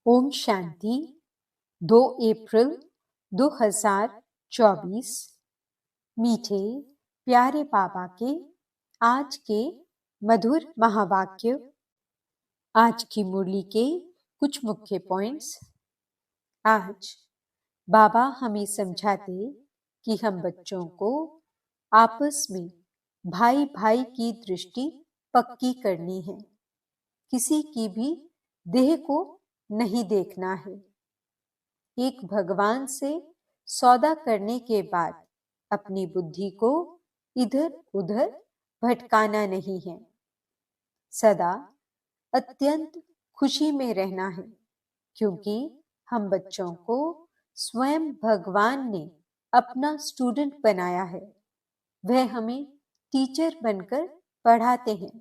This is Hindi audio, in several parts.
ओम शांति। 2 अप्रैल 2024। मीठे प्यारे बाबा के आज के मधुर महावाक्य। आज की मुरली के कुछ मुख्य पॉइंट्स। आज बाबा हमें समझाते कि हम बच्चों को आपस में भाई भाई की दृष्टि पक्की करनी है। किसी की भी देह को नहीं देखना है। एक भगवान से सौदा करने के बाद अपनी बुद्धि को इधर उधर भटकाना नहीं है। सदा अत्यंत खुशी में रहना है, क्योंकि हम बच्चों को स्वयं भगवान ने अपना स्टूडेंट बनाया है। वह हमें टीचर बनकर पढ़ाते हैं।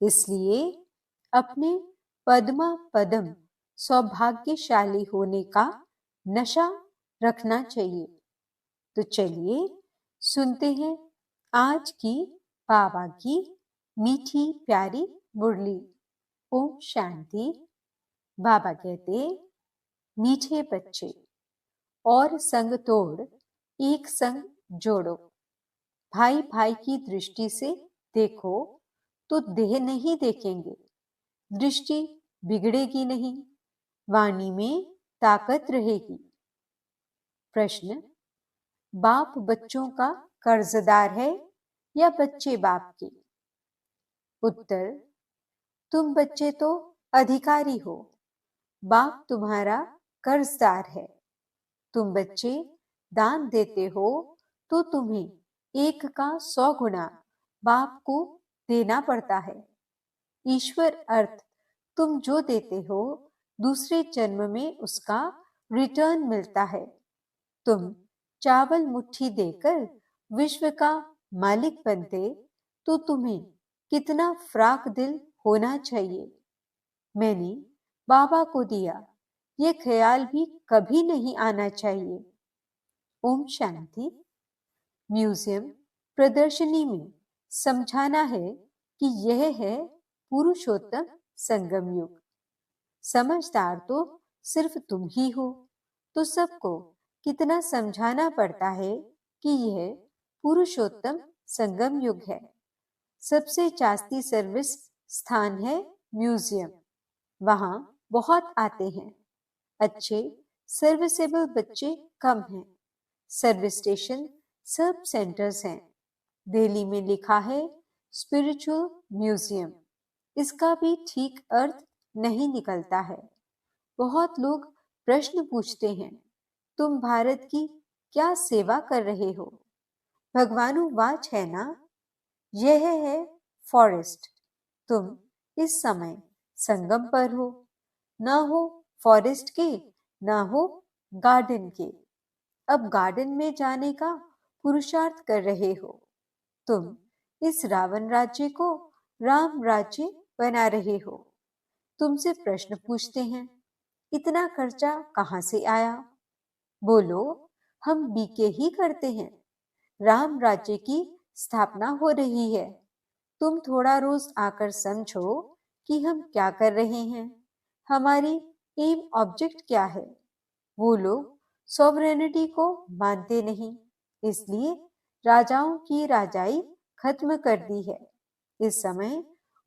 इसलिए अपने पद्मा पदम सौभाग्यशाली होने का नशा रखना चाहिए। तो चलिए सुनते हैं आज की बाबा की मीठी प्यारी मुरली। ओम शांति। बाबा कहते, मीठे बच्चे और संग तोड़ एक संग जोड़ो। भाई भाई की दृष्टि से देखो तो देह नहीं देखेंगे, दृष्टि बिगड़ेगी नहीं, वाणी में ताकत रहेगी। प्रश्न, बाप बच्चों का कर्जदार है या बच्चे बाप के? उत्तर, तुम बच्चे तो अधिकारी हो, बाप तुम्हारा कर्जदार है। तुम बच्चे दान देते हो तो तुम्हें 1 का 100 गुना बाप को देना पड़ता है। ईश्वर अर्थ तुम जो देते हो दूसरे जन्म में उसका रिटर्न मिलता है। तुम चावल मुट्ठी देकर विश्व का मालिक बनते तो तुम्हें कितना फ्राक दिल होना चाहिए। मैंने बाबा को दिया, ये ख्याल भी कभी नहीं आना चाहिए। ओम शांति। म्यूजियम प्रदर्शनी में समझाना है कि यह है पुरुषोत्तम संगम युग। समझदार तो सिर्फ तुम ही हो, तो सबको कितना समझाना पड़ता है कि यह पुरुषोत्तम संगम युग है। सबसे जास्ती सर्विस स्थान है म्यूजियम। वहां बहुत आते हैं। अच्छे सर्विसेबल बच्चे कम हैं। सर्विस स्टेशन सब सेंटर्स हैं। दिल्ली में लिखा है स्पिरिचुअल म्यूजियम। इसका भी ठीक अर्थ नहीं निकलता है। बहुत लोग प्रश्न पूछते हैं, तुम भारत की क्या सेवा कर रहे हो? भगवानु वाच है ना? यह है फॉरेस्ट। तुम इस समय संगम पर हो, ना हो फॉरेस्ट के, ना हो गार्डन के। अब गार्डन में जाने का पुरुषार्थ कर रहे हो। तुम इस रावण राज्य को राम राज्य बना रहे हो। तुमसे प्रश्न पूछते हैं, इतना खर्चा कहां से आया? बोलो, हम बीके ही करते हैं। राम राज्य की स्थापना हो रही है। तुम थोड़ा रोज आकर समझो कि हम क्या कर रहे हैं, हमारी एम ऑब्जेक्ट क्या है। वो लोग सॉवरेनिटी को मानते नहीं, इसलिए राजाओं की राजाई खत्म कर दी है। इस समय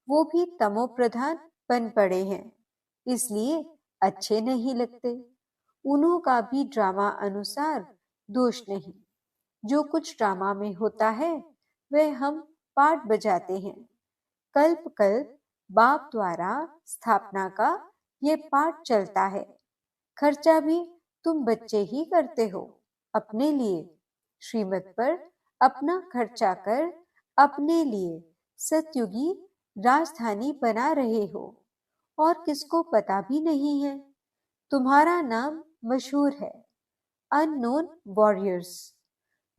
वो भी तमो प्रधान बन पड़े हैं, इसलिए अच्छे नहीं लगते। उन्हों का भी ड्रामा अनुसार दोष नहीं। जो कुछ ड्रामा में होता है वह हम पार्ट बजाते हैं। कल्प कल्प बाप द्वारा स्थापना का ये पार्ट चलता है। खर्चा भी तुम बच्चे ही करते हो अपने लिए। श्रीमत पर अपना खर्चा कर अपने लिए सतयुगी राजधानी बना रहे हो, और किसको पता भी नहीं है। तुम्हारा नाम मशहूर है, अननोन वॉरियर्स।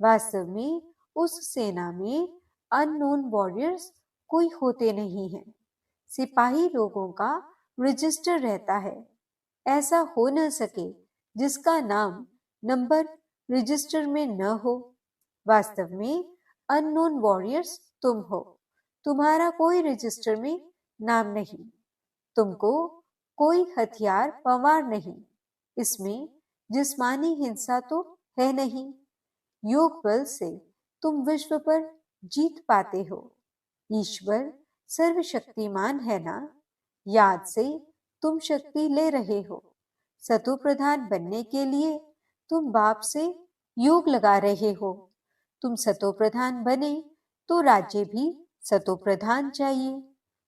वास्तव में उस सेना में अननोन वॉरियर्स कोई होते नहीं हैं। सिपाही लोगों का रजिस्टर रहता है। ऐसा हो न सके जिसका नाम नंबर रजिस्टर में न हो। वास्तव में अननोन वॉरियर्स तुम हो। तुम्हारा कोई रजिस्टर में नाम नहीं। तुमको कोई हथियार पवार नहीं, इसमें जिस्मानी हिंसा तो है नहीं। योग बल से तुम विश्व पर जीत पाते हो। ईश्वर सर्वशक्तिमान है ना? याद से तुम शक्ति ले रहे हो। सतोप्रधान बनने के लिए तुम बाप से योग लगा रहे हो। तुम सतोप्रधान बने तो राज्य भी सतोप्रधान चाहिए।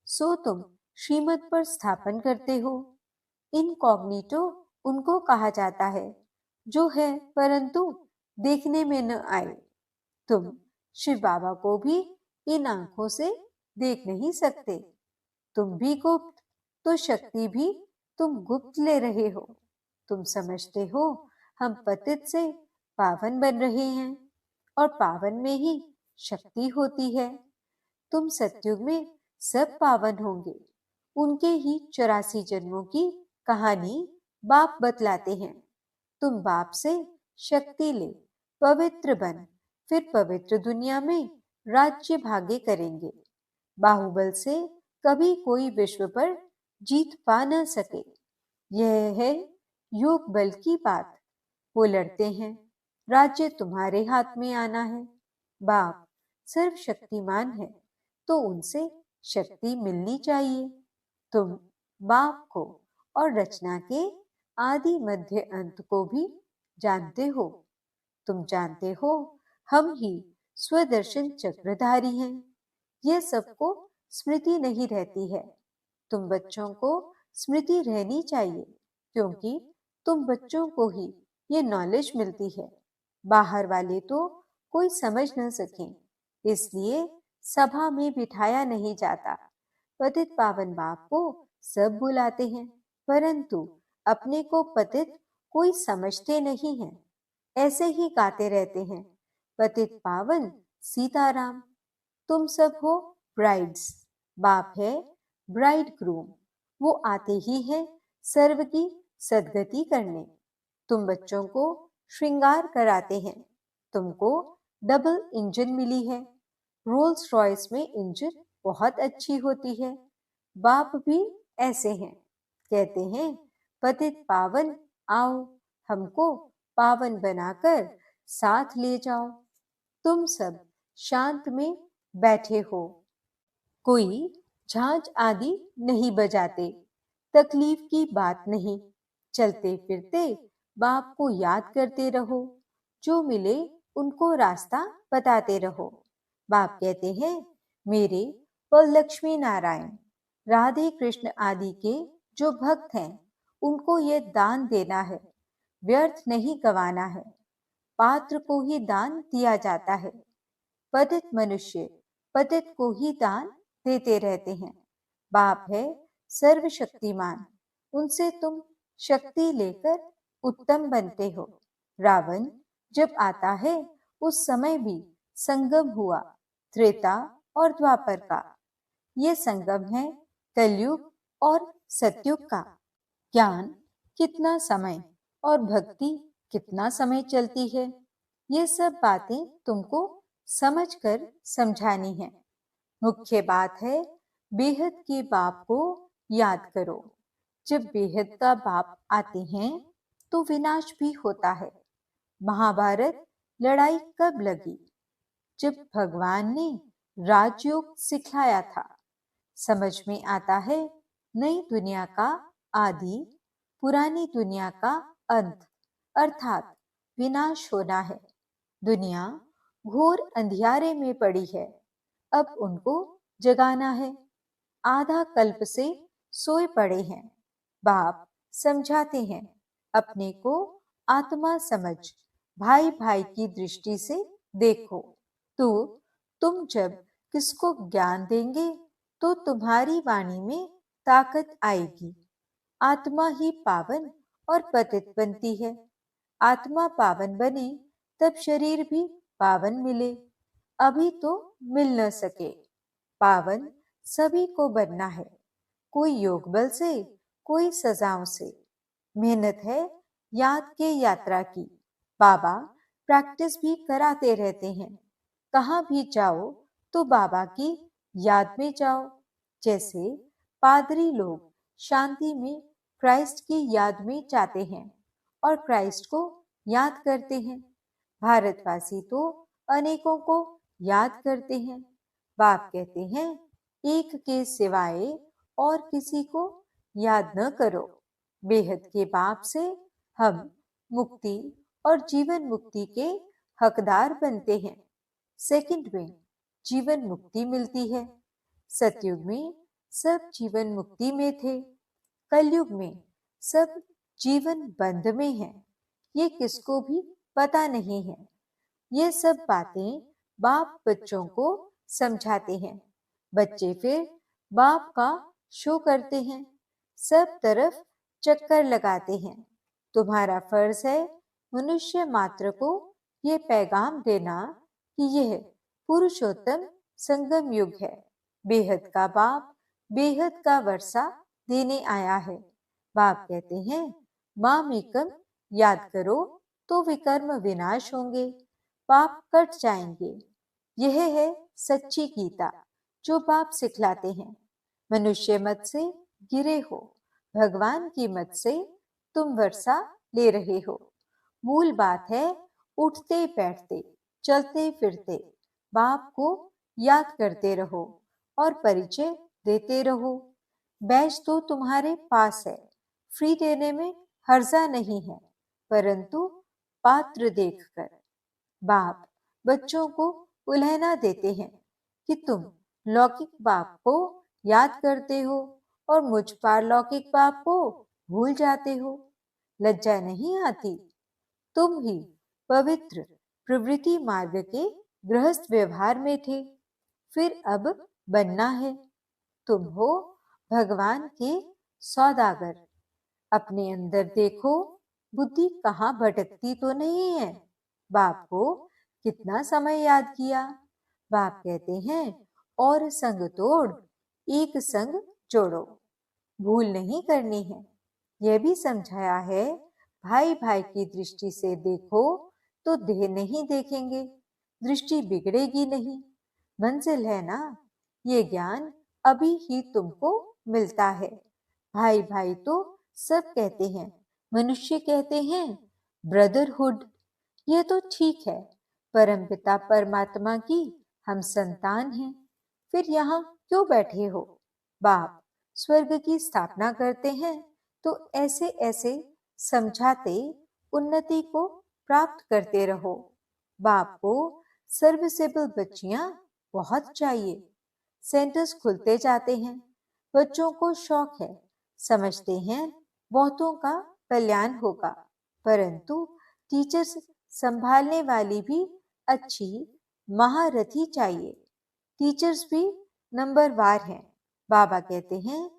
सो तुम श्रीमत पर स्थापन करते हो। इनकॉग्निटो उनको कहा जाता है जो है परंतु देखने में न आए। तुम शिव बाबा को भी इन आंखों से देख नहीं सकते। तुम भी गुप्त तो शक्ति भी तुम गुप्त ले रहे हो। तुम समझते हो हम पतित से पावन बन रहे हैं और पावन में ही शक्ति होती है। तुम सतयुग में सब पावन होंगे। उनके ही 84 जन्मों की कहानी बाप बतलाते हैं। तुम बाप से शक्ति ले, पवित्र बन, फिर पवित्र दुनिया में राज्य भाग्य करेंगे। बाहुबल से कभी कोई विश्व पर जीत पा न सके। यह है योग बल की बात। वो लड़ते हैं, राज्य तुम्हारे हाथ में आना है। बाप सर्वशक्तिमान है तो उनसे शक्ति मिलनी चाहिए। तुम बाप को और रचना के आदि मध्य अंत को भी जानते हो। तुम जानते हो हम ही स्वदर्शन चक्रधारी हैं। यह सबको स्मृति नहीं रहती है। तुम बच्चों को स्मृति रहनी चाहिए क्योंकि तुम बच्चों को ही ये नॉलेज मिलती है। बाहर वाले तो कोई समझ न सकें, इसलिए सभा में बिठाया नहीं जाता। पतित पावन बाप को सब बुलाते हैं परंतु अपने को पतित कोई समझते नहीं है। ऐसे ही गाते रहते हैं, पतित पावन सीताराम। तुम सब हो ब्राइड्स, बाप है ब्राइड ग्रूम। वो आते ही है सर्व की सदगति करने। तुम बच्चों को श्रृंगार कराते हैं। तुमको डबल इंजन मिली है। रोल्स रॉयस में इंजन बहुत अच्छी होती है। बाप भी ऐसे हैं, कहते हैं पतित पावन आओ, हमको पावन बनाकर साथ ले जाओ। तुम सब शांत में बैठे हो, कोई झांझ आदि नहीं बजाते। तकलीफ की बात नहीं। चलते फिरते बाप को याद करते रहो। जो मिले उनको रास्ता बताते रहो। बाप कहते हैं मेरे और लक्ष्मी नारायण राधे कृष्ण आदि के जो भक्त हैं उनको ये दान देना है, व्यर्थ नहीं गवाना है। पात्र को ही दान दिया जाता है। पतित मनुष्य पतित को ही दान देते रहते हैं। बाप है सर्वशक्तिमान, उनसे तुम शक्ति लेकर उत्तम बनते हो। रावण जब आता है उस समय भी संगम हुआ, त्रेता और द्वापर का। ये संगम है कलयुग और सतयुग का। ज्ञान कितना समय और भक्ति कितना समय चलती है, ये सब बातें तुमको समझकर समझानी है। मुख्य बात है बेहद के बाप को याद करो। जब बेहद का बाप आते हैं तो विनाश भी होता है। महाभारत लड़ाई कब लगी? जब भगवान ने राजयोग सिखाया था। समझ में आता है नई दुनिया का आदि, पुरानी दुनिया का अंत, अर्थात विनाश होना है। दुनिया घोर अंधियारे में पड़ी है, अब उनको जगाना है। आधा कल्प से सोए पड़े हैं। बाप समझाते हैं अपने को आत्मा समझ, भाई भाई की दृष्टि से देखो। तो तुम जब किसको ज्ञान देंगे तो तुम्हारी वाणी में ताकत आएगी। आत्मा ही पावन और पतित बनती है। आत्मा पावन बने तब शरीर भी पावन मिले। अभी तो मिल न सके। पावन सभी को बनना है, कोई योग बल से, कोई सजाओं से। मेहनत है याद के यात्रा की। बाबा प्रैक्टिस भी कराते रहते हैं। कहाँ भी जाओ तो बाबा की याद में जाओ। जैसे पादरी लोग शांति में क्राइस्ट की याद में जाते हैं और क्राइस्ट को याद करते हैं। भारतवासी तो अनेकों को याद करते हैं। बाप कहते हैं, एक के सिवाय और किसी को याद न करो। बेहद के बाप से हम मुक्ति और जीवन मुक्ति के हकदार बनते हैं। सेकंड में जीवन मुक्ति मिलती है। सतयुग में सब जीवन मुक्ति में थे, कलयुग में सब जीवन बंध में है। ये किसको भी पता नहीं है। ये सब बातें बाप बच्चों को समझाते हैं। बच्चे फिर बाप का शो करते हैं, सब तरफ चक्कर लगाते हैं। तुम्हारा फर्ज है मनुष्य मात्र को ये पैगाम देना कि यह पुरुषोत्तम संगम युग है। बेहद का बाप बेहद का वर्षा देने आया है। बाप कहते हैं, माम एकम याद करो तो विकर्म विनाश होंगे, पाप कट जाएंगे। यह है सच्ची गीता जो बाप सिखलाते हैं। मनुष्य मत से गिरे हो, भगवान की मत से तुम वर्षा ले रहे हो। मूल बात है उठते बैठते चलते फिरते बाप को याद करते रहो और परिचय देते रहो। बैच तो तुम्हारे पास है, फ्री देने में हर्जा नहीं है, परंतु पात्र देखकर। बाप बच्चों को उल्हना देते हैं कि तुम लौकिक बाप को याद करते हो और मुझ पारलौकिक बाप को भूल जाते हो। लज्जा नहीं आती? तुम ही पवित्र प्रवृत्ति मार्ग के गृहस्थ व्यवहार में थे, फिर अब बनना है। तुम हो भगवान के सौदागर। अपने अंदर देखो, बुद्धि कहाँ भटकती तो नहीं है। बाप को कितना समय याद किया। बाप कहते हैं, और संग तोड़ एक संग जोड़ो। भूल नहीं करनी है। यह भी समझाया है, भाई भाई की दृष्टि से देखो तो देह नहीं देखेंगे, दृष्टि बिगड़ेगी नहीं। मंजिल है ना, ये ज्ञान अभी ही तुमको मिलता है। भाई भाई तो सब कहते हैं, मनुष्य कहते हैं ब्रदरहुड। ये तो ठीक है, परमपिता परमात्मा की हम संतान हैं, फिर यहाँ क्यों बैठे हो? बाप स्वर्ग की स्थापना करते हैं तो ऐसे ऐसे समझाते उन्नति को प्राप्त करते रहो। बाप को सर्विसेबल बच्चियां बहुत चाहिए। सेंटर्स खुलते जाते हैं, बच्चों को शौक है, समझते हैं बहुतों का कल्याण होगा, परंतु टीचर्स संभालने वाली भी अच्छी महारथी चाहिए। टीचर्स भी नंबरवार हैं। बाबा कहते हैं,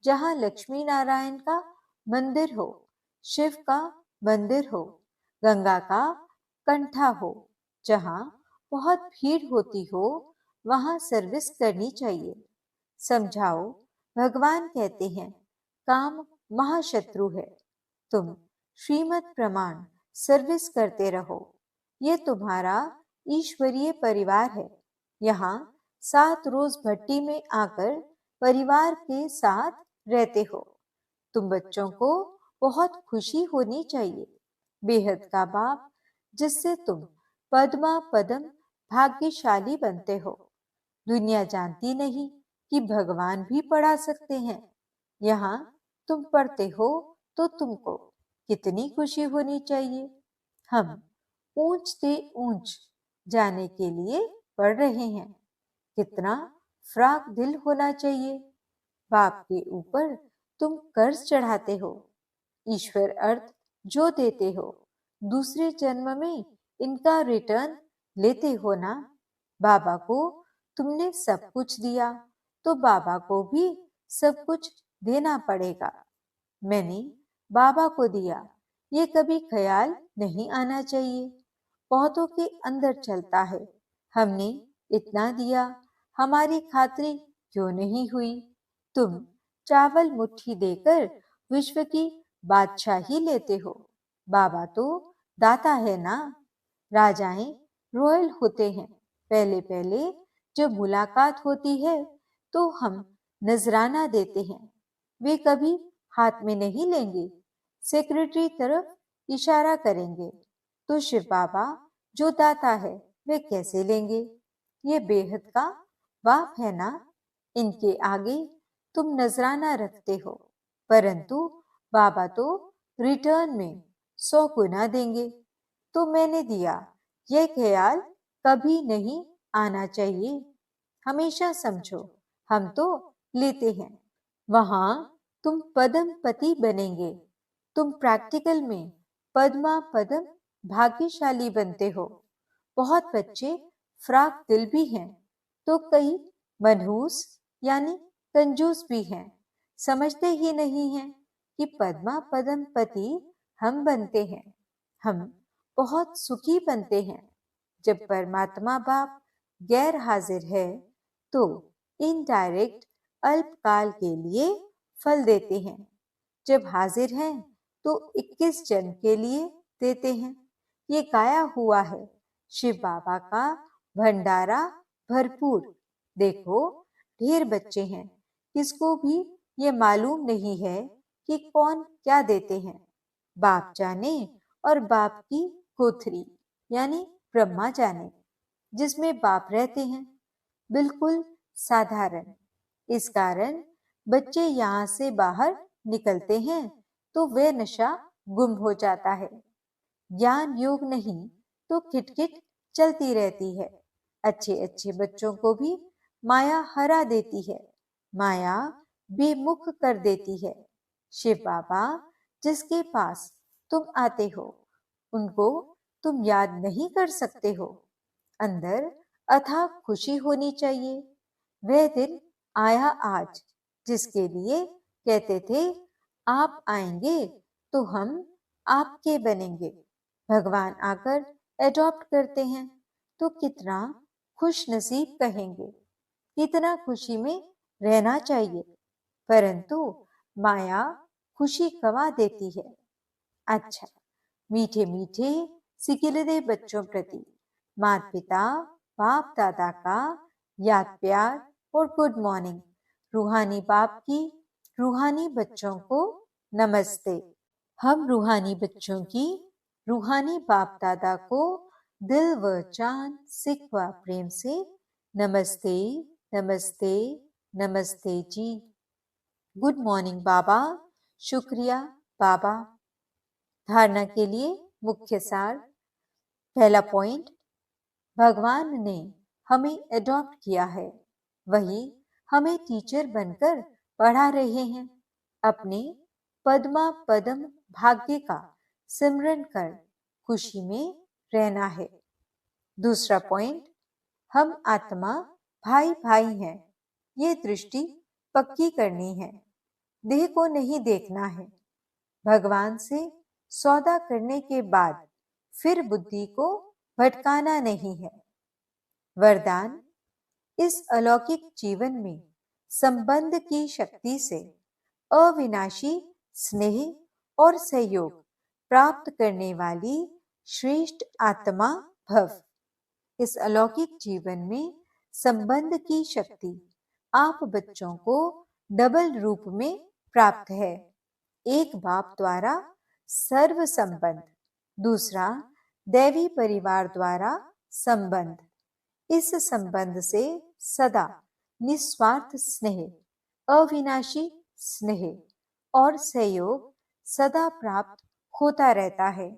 जहाँ लक्ष्मी नारायण का मंदिर हो, शिव का मंदिर हो, गंगा का कंठा हो, जहाँ बहुत भीड़ होती हो, वहां सर्विस करनी चाहिए। समझाओ, भगवान कहते हैं काम महाशत्रु है। तुम श्रीमत प्रमाण सर्विस करते रहो। ये तुम्हारा ईश्वरीय परिवार है। यहाँ 7 रोज भट्टी में आकर परिवार के साथ रहते हो। तुम बच्चों को बहुत खुशी होनी चाहिए। बेहद का बाप जिससे तुम पद्मा पदम भाग्यशाली बनते हो। दुनिया जानती नहीं कि भगवान भी पढ़ा सकते हैं। यहाँ तुम पढ़ते हो तो तुमको कितनी खुशी होनी चाहिए। हम ऊंच से ऊंच जाने के लिए पढ़ रहे हैं। कितना फ्राक दिल होना चाहिए। बाप के ऊपर तुम कर्ज चढ़ाते हो। ईश्वर अर्थ जो देते हो, दूसरे जन्म में इनका रिटर्न लेते हो ना। बाबा को तुमने सब कुछ दिया तो बाबा को भी सब कुछ देना पड़ेगा। मैंने बाबा को दिया, ये कभी ख्याल नहीं आना चाहिए। बहुतों के अंदर चलता है, हमने इतना दिया, हमारी खातरी क्यों नहीं हुई। तुम चावल मुट्ठी देकर विश्व की बादशाही लेते हो। बाबा तो दाता है ना। राजाएं रॉयल होते हैं। पहले पहले जब मुलाकात होती है तो हम नजराना देते हैं। वे कभी हाथ में नहीं लेंगे, सेक्रेटरी तरफ इशारा करेंगे। तो शिव बाबा जो दाता है वे कैसे लेंगे? ये बेहद का बाप है ना, इनके आगे तुम नजराना रखते हो, परंतु बाबा तो रिटर्न में 100 गुना देंगे। तो मैंने दिया, यह ख्याल कभी नहीं आना चाहिए। हमेशा समझो हम तो लेते हैं, वहां तुम पद्मपति बनेंगे। तुम प्रैक्टिकल में पद्मा पद्म भाग्यशाली बनते हो। बहुत बच्चे फ्राक दिल भी हैं, तो कई मनहूस यानी कंजूस भी हैं। समझते ही नहीं हैं कि पद्मा पद्मपति हम बनते हैं। हम बहुत सुखी बनते हैं। जब परमात्मा बाप गैर हाजिर है तो इनडायरेक्ट अल्पकाल के लिए फल देते हैं। जब हाजिर हैं तो 21 जन्म के लिए देते हैं। ये गाया हुआ है शिव बाबा का भंडारा भरपूर। देखो ढेर बच्चे हैं, किसको भी ये मालूम नहीं है कि कौन क्या देते हैं। बाप जाने और बाप की कोठरी यानी ब्रह्मा जाने, जिसमें बाप रहते हैं, बिल्कुल साधारण। इस कारण बच्चे यहाँ से बाहर निकलते हैं तो वे नशा गुम हो जाता है। ज्ञान योग नहीं तो खिटखिट चलती रहती है। अच्छे अच्छे बच्चों को भी माया हरा देती है, माया बेमुख कर देती है। शिव बाबा जिसके पास तुम आते हो उनको तुम याद नहीं कर सकते हो। अंदर अथाह खुशी होनी चाहिए। वह दिन आया आज जिसके लिए कहते थे आप आएंगे तो हम आपके बनेंगे। भगवान आकर एडॉप्ट करते हैं तो कितना खुश नसीब कहेंगे, कितना खुशी में रहना चाहिए। परंतु माया खुशी गवा देती है। अच्छा, मीठे मीठे सिकिलदे बच्चों प्रति माता पिता बाप दादा का याद प्यार और गुड मॉर्निंग। रूहानी बाप की रूहानी बच्चों को नमस्ते। हम रूहानी बच्चों की रूहानी बाप दादा को दिल व जान सिख व प्रेम से नमस्ते नमस्ते नमस्ते जी। गुड मॉर्निंग बाबा। शुक्रिया बाबा। धारणा के लिए मुख्य सार। पहला पॉइंट, भगवान ने हमें एडॉप्ट किया है, वही हमें टीचर बनकर पढ़ा रहे हैं। अपने पद्मा पद्म भाग्य का सिमरन कर खुशी में रहना है। दूसरा पॉइंट, हम आत्मा भाई भाई हैं, ये दृष्टि पक्की करनी है। देह को नहीं देखना है। भगवान से सौदा करने के बाद फिर बुद्धि को भटकाना नहीं है। वरदान, इस अलौकिक जीवन में संबंध की शक्ति से अविनाशी स्नेह और सहयोग प्राप्त करने वाली श्रेष्ठ आत्मा भव। इस अलौकिक जीवन में संबंध की शक्ति आप बच्चों को डबल रूप में प्राप्त है। एक बाप द्वारा सर्व संबंध, दूसरा दैवी परिवार द्वारा संबंध। इस संबंध से सदा निस्वार्थ स्नेह, अविनाशी स्नेह और सहयोग सदा प्राप्त होता रहता है।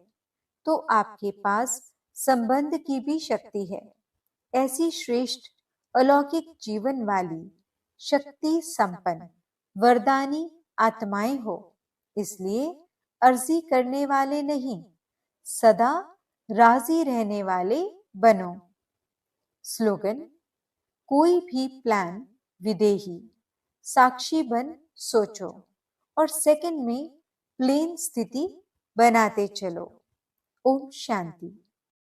तो आपके पास संबंध की भी शक्ति है। ऐसी श्रेष्ठ अलौकिक जीवन वाली शक्ति संपन्न वरदानी आत्माएं हो, इसलिए अर्जी करने वाले नहीं, सदा राजी रहने वाले बनो। स्लोगन, कोई भी प्लान विदेही, साक्षी बन सोचो और सेकंड में प्लेन स्थिति बनाते चलो। ओम शांति।